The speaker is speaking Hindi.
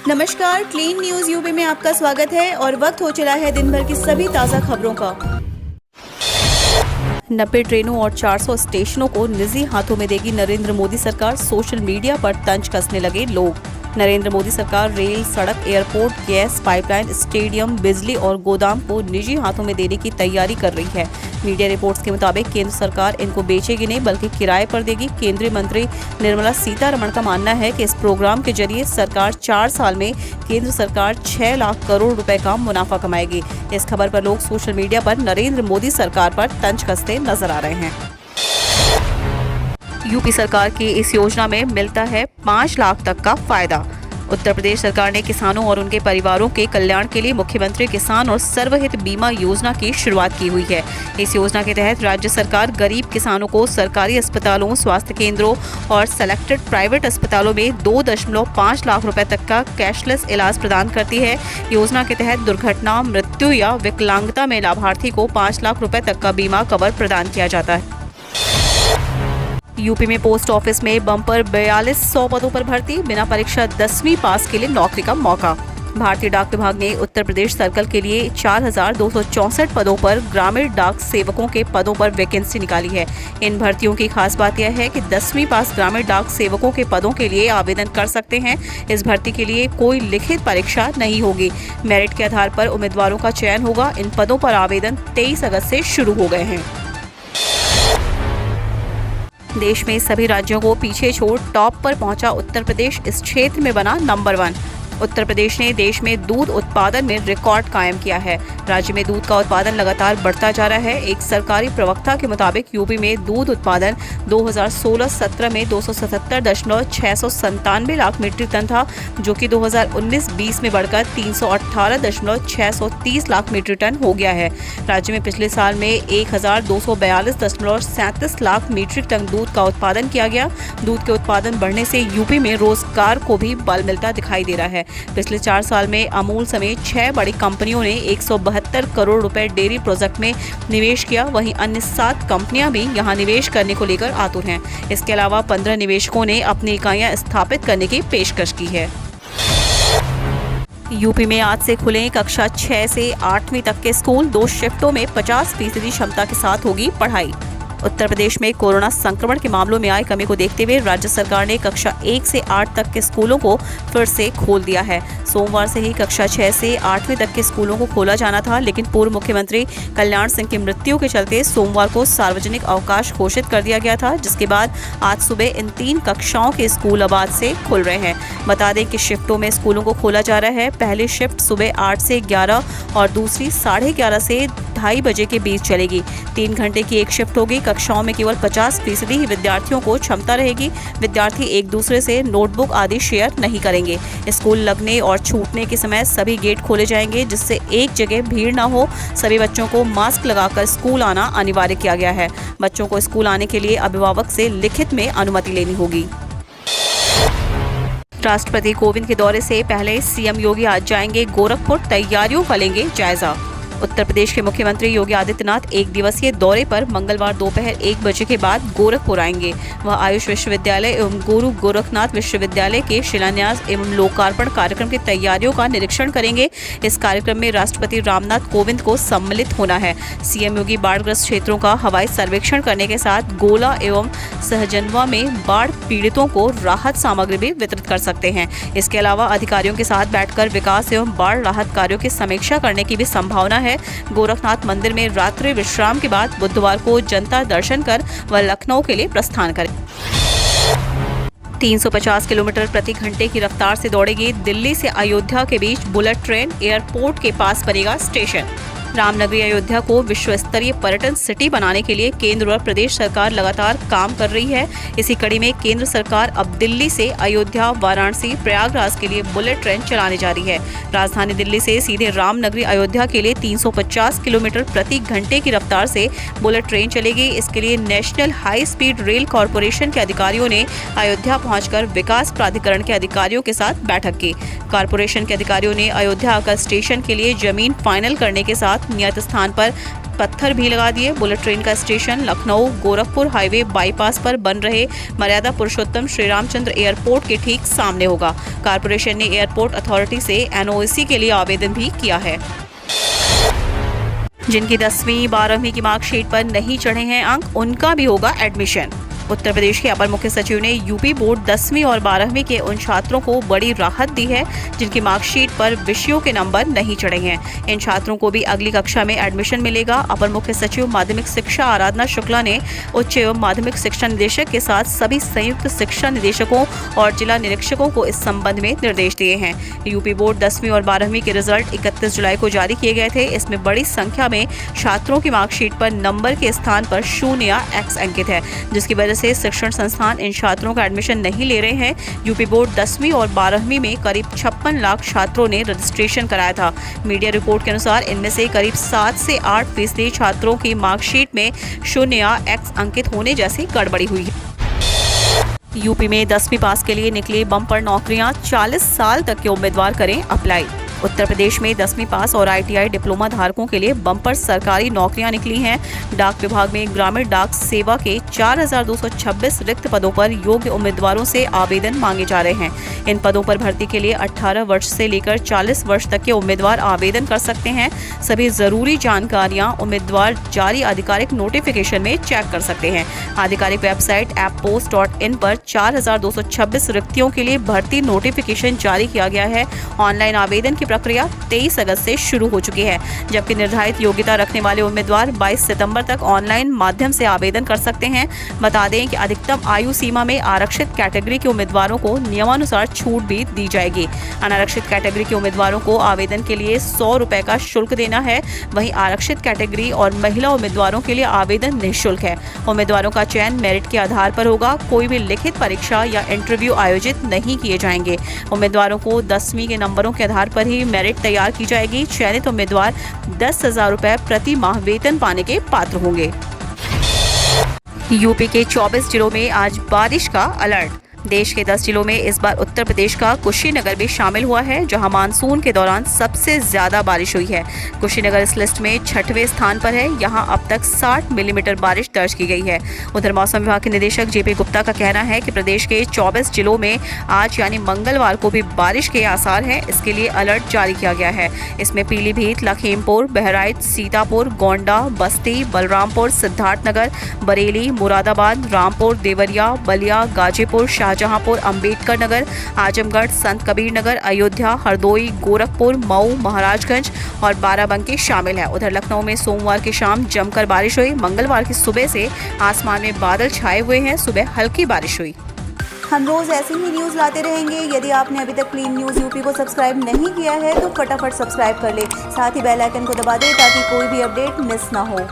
नमस्कार, क्लीन न्यूज यूपी में आपका स्वागत है और वक्त हो चला है दिन भर की सभी ताज़ा खबरों का। 90 ट्रेनों और 400 स्टेशनों को निजी हाथों में देगी नरेंद्र मोदी सरकार। सोशल मीडिया पर तंज कसने लगे लोग। नरेंद्र मोदी सरकार रेल, सड़क, एयरपोर्ट, गैस पाइपलाइन, स्टेडियम, बिजली और गोदाम को निजी हाथों में देने की तैयारी कर रही है। मीडिया रिपोर्ट्स के मुताबिक केंद्र सरकार इनको बेचेगी नहीं बल्कि किराए पर देगी। केंद्रीय मंत्री निर्मला सीतारमण का मानना है कि इस प्रोग्राम के जरिए सरकार 4 साल में केंद्र सरकार 6 लाख करोड़ रुपए का मुनाफा कमाएगी। इस खबर पर लोग सोशल मीडिया पर नरेंद्र मोदी सरकार पर तंज कसते नजर आ रहे हैं। यूपी सरकार की इस योजना में मिलता है 5 लाख तक का फायदा। उत्तर प्रदेश सरकार ने किसानों और उनके परिवारों के कल्याण के लिए मुख्यमंत्री किसान और सर्वहित बीमा योजना की शुरुआत की हुई है। इस योजना के तहत राज्य सरकार गरीब किसानों को सरकारी अस्पतालों, स्वास्थ्य केंद्रों और सेलेक्टेड प्राइवेट अस्पतालों में 2.5 लाख रुपए तक का कैशलेस इलाज प्रदान करती है। योजना के तहत दुर्घटना, मृत्यु या विकलांगता में लाभार्थी को 5 लाख रुपए तक का बीमा कवर प्रदान किया जाता है। यूपी में पोस्ट ऑफिस में बम्पर 4200 पदों पर भर्ती, बिना परीक्षा 10वीं पास के लिए नौकरी का मौका। भारतीय डाक विभाग ने उत्तर प्रदेश सर्कल के लिए 4264 पदों पर ग्रामीण डाक सेवकों के पदों पर वैकेंसी निकाली है। इन भर्तियों की खास बात यह है कि 10वीं पास ग्रामीण डाक सेवकों के पदों के लिए आवेदन कर सकते हैं। इस भर्ती के लिए कोई लिखित परीक्षा नहीं होगी। मेरिट के आधार पर उम्मीदवारों का चयन होगा। इन पदों पर आवेदन 23 अगस्त से शुरू हो गए हैं। देश में सभी राज्यों को पीछे छोड़ टॉप पर पहुंचा उत्तर प्रदेश, इस क्षेत्र में बना नंबर 1। उत्तर प्रदेश ने देश में दूध उत्पादन में रिकॉर्ड कायम किया है। राज्य में दूध का उत्पादन लगातार बढ़ता जा रहा है। एक सरकारी प्रवक्ता के मुताबिक यूपी में दूध उत्पादन 2016-17 में 277.697 लाख मीट्रिक टन था, जो कि 2019-20 में बढ़कर 318.630 लाख मीट्रिक टन हो गया है। राज्य में पिछले साल में 1242.37 लाख मीट्रिक टन दूध का उत्पादन किया गया। दूध के उत्पादन बढ़ने से यूपी में रोजगार को भी बल मिलता दिखाई दे रहा है। पिछले 4 साल में अमूल समेत 6 बड़ी कंपनियों ने 172 करोड़ रुपए डेयरी प्रोजेक्ट में निवेश किया। वहीं अन्य 7 कंपनियां भी यहां निवेश करने को लेकर आतुर हैं। इसके अलावा 15 निवेशकों ने अपनी इकाइयां स्थापित करने की पेशकश की है। यूपी में आज से खुले कक्षा 6 से 8वीं तक के स्कूल। 2 शिफ्टों में 50% क्षमता के साथ होगी पढ़ाई। उत्तर प्रदेश में कोरोना संक्रमण के मामलों में आई कमी को देखते हुए राज्य सरकार ने कक्षा 1 से 8 तक के स्कूलों को फिर से खोल दिया है। सोमवार से ही कक्षा 6 से 8वीं तक के स्कूलों को खोला जाना था, लेकिन पूर्व मुख्यमंत्री कल्याण सिंह की मृत्यु के चलते सोमवार को सार्वजनिक अवकाश घोषित कर दिया गया था, जिसके बाद आज सुबह इन 3 कक्षाओं के स्कूल अब आज से खुल रहे हैं। बता दें कि शिफ्टों में स्कूलों को खोला जा रहा है। पहली शिफ्ट सुबह 8 से 11 और दूसरी 11:30 से 2:30 बजे के बीच चलेगी। 3 घंटे की एक शिफ्ट होगी। कक्षाओं में केवल 50% ही विद्यार्थियों को क्षमता रहेगी। विद्यार्थी एक दूसरे से नोटबुक आदि शेयर नहीं करेंगे। स्कूल लगने और छूटने के समय सभी गेट खोले जाएंगे, जिससे एक जगह भीड़ न हो। सभी बच्चों को मास्क लगाकर स्कूल आना अनिवार्य किया गया है। बच्चों को स्कूल आने के लिए अभिभावक से लिखित में अनुमति लेनी होगी। राष्ट्रपति कोविंद के दौरे से पहले सीएम योगी आज जाएंगे गोरखपुर, तैयारियों का लेंगे जायजा। उत्तर प्रदेश के मुख्यमंत्री योगी आदित्यनाथ 1 दिवसीय दौरे पर मंगलवार दोपहर 1 बजे के बाद गोरखपुर आएंगे। वह आयुष विश्वविद्यालय एवं गुरु गोरखनाथ विश्वविद्यालय के शिलान्यास एवं लोकार्पण कार्यक्रम की तैयारियों का निरीक्षण करेंगे। इस कार्यक्रम में राष्ट्रपति रामनाथ कोविंद को सम्मिलित होना है। सीएम योगी बाढ़ग्रस्त क्षेत्रों का हवाई सर्वेक्षण करने के साथ गोला एवं सहजनवा में बाढ़ पीड़ितों को राहत सामग्री भी वितरित कर सकते हैं। इसके अलावा अधिकारियों के साथ बैठकर विकास एवं बाढ़ राहत कार्यों की समीक्षा करने की भी संभावना है। गोरखनाथ मंदिर में रात्रि विश्राम के बाद बुधवार को जनता दर्शन कर वह लखनऊ के लिए प्रस्थान करें। 350 किलोमीटर प्रति घंटे की रफ्तार से दौड़ेगी दिल्ली से अयोध्या के बीच बुलेट ट्रेन। एयरपोर्ट के पास बनेगा स्टेशन। रामनगरी अयोध्या को विश्व स्तरीय पर्यटन सिटी बनाने के लिए केंद्र और प्रदेश सरकार लगातार काम कर रही है। इसी कड़ी में केंद्र सरकार अब दिल्ली से अयोध्या, वाराणसी, प्रयागराज के लिए बुलेट ट्रेन चलाने जा रही है। राजधानी दिल्ली से सीधे रामनगरी अयोध्या के लिए 350 किलोमीटर प्रति घंटे की रफ्तार से बुलेट ट्रेन चलेगी। इसके लिए national high speed rail corporation के अधिकारियों ने अयोध्या पहुंचकर विकास प्राधिकरण के अधिकारियों के साथ बैठक की। कॉरपोरेशन के अधिकारियों ने अयोध्या आकर स्टेशन के लिए जमीन फाइनल करने के साथ नियत स्थान पर पत्थर भी लगा दिए। बुलेट ट्रेन का station Lucknow Gorakhpur highway bypass पर बन रहे मर्यादा पुरुषोत्तम श्री रामचंद्र एयरपोर्ट के ठीक सामने होगा। कारपोरेशन ने एयरपोर्ट अथॉरिटी से एनओसी के लिए आवेदन भी किया है। जिनकी 10वीं 12वीं की मार्कशीट पर नहीं चढ़े हैं अंक, उनका भी होगा एडमिशन। उत्तर प्रदेश के अपर मुख्य सचिव ने यूपी बोर्ड 10वीं और 12वीं के उन छात्रों को बड़ी राहत दी है जिनकी मार्कशीट पर विषयों के नंबर नहीं चढ़े हैं। इन छात्रों को भी अगली कक्षा में एडमिशन मिलेगा। अपर मुख्य सचिव माध्यमिक शिक्षा आराधना शुक्ला ने उच्च एवं माध्यमिक शिक्षा निदेशक के साथ सभी संयुक्त शिक्षा निदेशकों और जिला निरीक्षकों को इस संबंध में निर्देश दिए हैं। यूपी बोर्ड 10वीं और 12वीं के रिजल्ट 31 जुलाई को जारी किए गए थे। इसमें बड़ी संख्या में छात्रों की मार्कशीट पर नंबर के स्थान पर 0 या X अंकित है, जिसकी वजह से शिक्षण संस्थान इन छात्रों का एडमिशन नहीं ले रहे हैं। यूपी बोर्ड 10वीं और 12वीं में करीब 56 लाख छात्रों ने रजिस्ट्रेशन कराया था। मीडिया रिपोर्ट के अनुसार इनमें से करीब 7 से 8% छात्रों की मार्कशीट में 0 या X अंकित होने जैसी गड़बड़ी हुई है। यूपी में 10वीं पास के लिए निकली बम्पर नौकरियां, 40 साल तक के उम्मीदवार करें अप्लाई। उत्तर प्रदेश में 10वीं पास और ITI डिप्लोमा धारकों के लिए बम्पर सरकारी नौकरियां निकली हैं। डाक विभाग में ग्रामीण डाक सेवा के 4226 रिक्त पदों पर योग्य उम्मीदवारों से आवेदन मांगे जा रहे हैं। इन पदों पर भर्ती के लिए 18 वर्ष से लेकर 40 वर्ष तक के उम्मीदवार आवेदन कर सकते हैं। सभी जरूरी जानकारियां उम्मीदवार जारी आधिकारिक नोटिफिकेशन में चेक कर सकते हैं। आधिकारिक वेबसाइट apppost.in पर 4226 रिक्तियों के लिए भर्ती नोटिफिकेशन जारी किया गया है। ऑनलाइन आवेदन की प्रक्रिया 23 अगस्त से शुरू हो चुकी है, जबकि निर्धारित योग्यता रखने वाले उम्मीदवार 22 सितंबर तक ऑनलाइन माध्यम से आवेदन कर सकते हैं। बता दें कि अधिकतम आयु सीमा में आरक्षित कैटेगरी के उम्मीदवारों को नियमानुसार छूट भी दी जाएगी। अनारक्षित कैटेगरी के उम्मीदवारों को आवेदन के लिए 100 रुपए का शुल्क देना है। वहीं आरक्षित कैटेगरी और महिला उम्मीदवारों के लिए आवेदन निःशुल्क है। उम्मीदवारों का चयन मेरिट के आधार पर होगा। कोई भी लिखित परीक्षा या इंटरव्यू आयोजित नहीं किए जाएंगे। उम्मीदवारों को 10वीं के नंबरों के आधार पर ही मेरिट तैयार की जाएगी। चयनित उम्मीदवार 10,000 रुपए प्रति माह वेतन पाने के पात्र होंगे। यूपी के 24 जिलों में आज बारिश का अलर्ट। देश के 10 जिलों में इस बार उत्तर प्रदेश का कुशीनगर भी शामिल हुआ है, जहां मानसून के दौरान सबसे ज्यादा बारिश हुई है। कुशीनगर इस लिस्ट में 6वें स्थान पर है। यहां अब तक 60 मिलीमीटर बारिश दर्ज की गई है। उधर मौसम विभाग के निदेशक JP गुप्ता का कहना है कि प्रदेश के 24 जिलों में आज यानी मंगलवार को भी बारिश के आसार हैं। इसके लिए अलर्ट जारी किया गया है। इसमें पीलीभीत, लखीमपुर, बहराइच, सीतापुर, गोंडा, बस्ती, बलरामपुर, सिद्धार्थनगर, बरेली, मुरादाबाद, रामपुर, देवरिया, बलिया, गाजीपुर, शाहजहांपुर, अंबेडकर नगर, आजमगढ़, संत कबीर नगर, अयोध्या, हरदोई, गोरखपुर, मऊ, महाराजगंज और बाराबंकी शामिल है। उधर लखनऊ में सोमवार की शाम जमकर बारिश हुई। मंगलवार की सुबह से आसमान में बादल छाए हुए हैं। सुबह हल्की बारिश हुई। हम रोज ऐसी ही न्यूज़ लाते रहेंगे। यदि आपने अभी तक क्लीन न्यूज़ यूपी को सब्सक्राइब नहीं किया है तो फटाफट सब्सक्राइब कर ले। साथ ही बेल आइकन को दबा दें ताकि कोई भी अपडेट मिस ना हो।